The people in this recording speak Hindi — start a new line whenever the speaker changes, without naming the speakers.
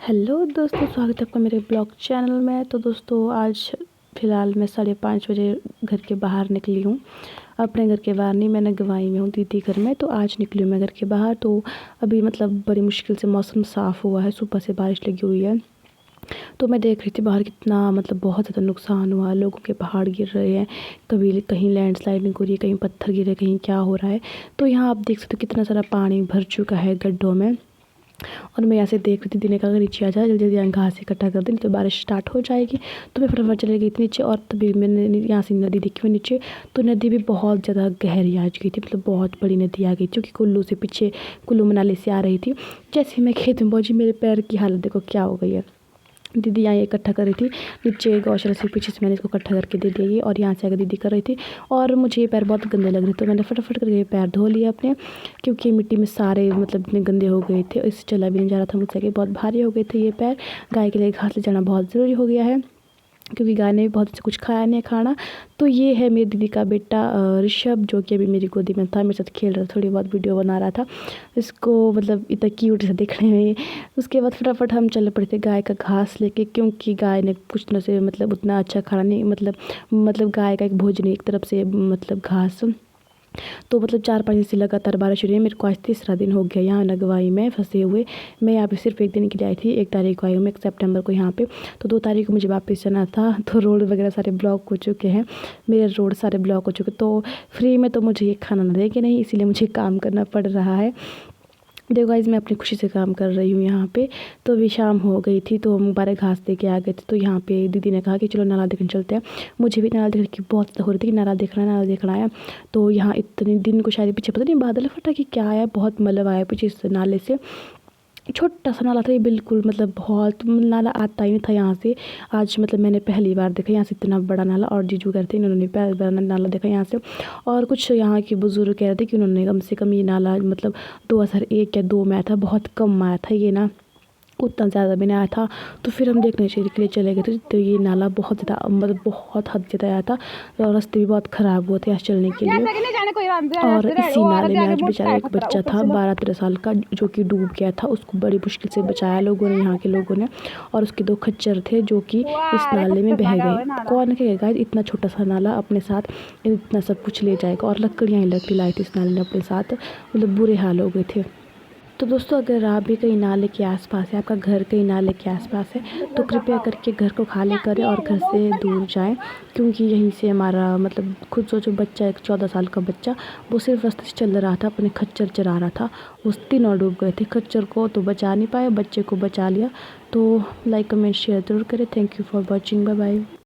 हेलो दोस्तों, स्वागत है आपका मेरे ब्लॉग चैनल में। तो दोस्तों आज फ़िलहाल मैं 5:30 बजे घर के बाहर निकली हूँ। अपने घर के बाहर नहीं, मैंने गवाई में हूँ दीदी घर में। तो आज निकली हूँ मैं घर के बाहर। तो अभी मतलब बड़ी मुश्किल से मौसम साफ़ हुआ है, सुबह से बारिश लगी हुई है। तो मैं देख रही थी बाहर कितना मतलब बहुत ज़्यादा नुकसान हुआ है, लोगों के पहाड़ गिर रहे हैं, कभी कहीं लैंडस्लाइडिंग हो रही है, कहीं पत्थर गिरे, कहीं क्या हो रहा है। तो यहाँ आप देख सकते हो कितना सारा पानी भर चुका है गड्ढों में। और मैं यहाँ से देख रही थी, दीदी ने कहा नीचे आ जा, जल्दी जल्दी यहाँ घास इकट्ठा कर दे, नहीं तो बारिश स्टार्ट हो जाएगी। तो मैं फटाफट चली गई थी नीचे। और तभी मैंने यहाँ से नदी देखी हुई नीचे। तो नदी भी बहुत ज़्यादा गहरी आ चुकी थी, मतलब बहुत बड़ी नदी आ गई, क्योंकि कुल्लू से पीछे कुल्लू मनाली से आ रही थी। जैसे ही मैं खेत में पहुँची, मेरे पैर की हालत देखो क्या हो गई है। दीदी यहाँ इकट्ठा कर रही थी नीचे गौशाला से, पीछे से मैंने इसको इकट्ठा करके दे दिया। और यहाँ से आकर दीदी कर रही थी, और मुझे ये पैर बहुत गंदे लग रहे थे। तो मैंने फटाफट करके पैर धो लिए अपने, क्योंकि मिट्टी में सारे मतलब इतने गंदे हो गए थे, इससे चला भी नहीं जा रहा था मुझसे, कि बहुत भारी हो गए थे ये पैर। गाय के लिए घास ले जाना बहुत ज़रूरी हो गया है, क्योंकि गाय ने भी बहुत से कुछ खाया नहीं खाना। तो ये है मेरी दीदी का बेटा ऋषभ, जो कि अभी मेरी गोदी में था, मेरे साथ खेल रहा था, थोड़ी बहुत वीडियो बना रहा था। इसको मतलब इतना क्यूट सा दिखने में। उसके बाद फटाफट हम चल पड़े थे गाय का घास लेके, क्योंकि गाय ने कुछ न से मतलब उतना अच्छा खाना नहीं, मतलब गाय का एक भोजन एक तरफ से मतलब घास। तो मतलब 4-5 दिन से लगातार बारिश हो रही है। मेरे को आज तीसरा दिन हो गया यहाँ नगवाई में फंसे हुए। मैं यहाँ पे सिर्फ एक दिन के लिए आई थी, 1 तारीख को आई हूँ मैं, 1 सितंबर को यहाँ पे। तो 2 तारीख को मुझे वापस जाना था। तो रोड वगैरह सारे ब्लॉक हो चुके हैं, मेरे रोड सारे ब्लॉक हो चुके। तो फ्री में तो मुझे ये खाना ना देंगे नहीं, इसीलिए मुझे काम करना पड़ रहा है। देखो गाइस, मैं अपनी खुशी से काम कर रही हूँ यहाँ पे। तो अभी शाम हो गई थी, तो हम बारे घास दे के आ गए थे। तो यहाँ पे दीदी ने कहा कि चलो नाला देखने चलते हैं। मुझे भी नाला देखने की बहुत ज़्यादा हो रही थी कि नाला देखना है। तो यहाँ इतने दिन को शायद पीछे पता नहीं बादल फटा कि क्या आया, बहुत मलब आया पीछे इस नाले से। छोटा सा नाला था ये, बिल्कुल मतलब बहुत नाला आता ही नहीं था यहाँ से। आज मतलब मैंने पहली बार देखा यहाँ से इतना बड़ा नाला। और जीजू कह रहे थे इन्होंने पहली बार नाला देखा यहाँ से। और कुछ यहाँ के बुजुर्ग कह रहे थे कि उन्होंने कम से कम ये नाला मतलब 2001 या 2 में आया था, बहुत कम आया था ये ना, उतना ज़्यादा भी नहीं आया था। तो फिर हम देखने के लिए चले गए थे। तो ये नाला बहुत ज़्यादा मतलब बहुत हद ज़्यादा आया था, और रास्ते भी बहुत ख़राब हुए थे यहाँ चलने के लिए। और इसी नाले में आज बेचारा एक बच्चा था 12-13 साल का, जो कि डूब गया था। उसको बड़ी मुश्किल से बचाया लोगों ने, यहाँ के लोगों ने। और उसके 2 खच्चर थे जो कि इस नाले में बह गए। कौन कहेगा इतना छोटा सा नाला अपने साथ इतना सब कुछ ले जाएगा। और लकड़ियाँ ही लकड़ी लाई थी इस नाले ने अपने साथ, मतलब बुरे हाल हो गए थे। तो दोस्तों अगर आप भी कहीं नाले के आसपास है, आपका घर कहीं नाले के आसपास है, तो कृपया करके घर को खाली करें और घर से दूर जाएं, क्योंकि यहीं से हमारा मतलब खुद सोचो, बच्चा एक 14 साल का बच्चा, वो सिर्फ रास्ते से चल रहा था, अपने खच्चर चरा रहा था, उस तीनों डूब गए थे। खच्चर को तो बचा नहीं पाया, बच्चे को बचा लिया। तो लाइक कमेंट शेयर ज़रूर करें। Thank you for watching, bye bye.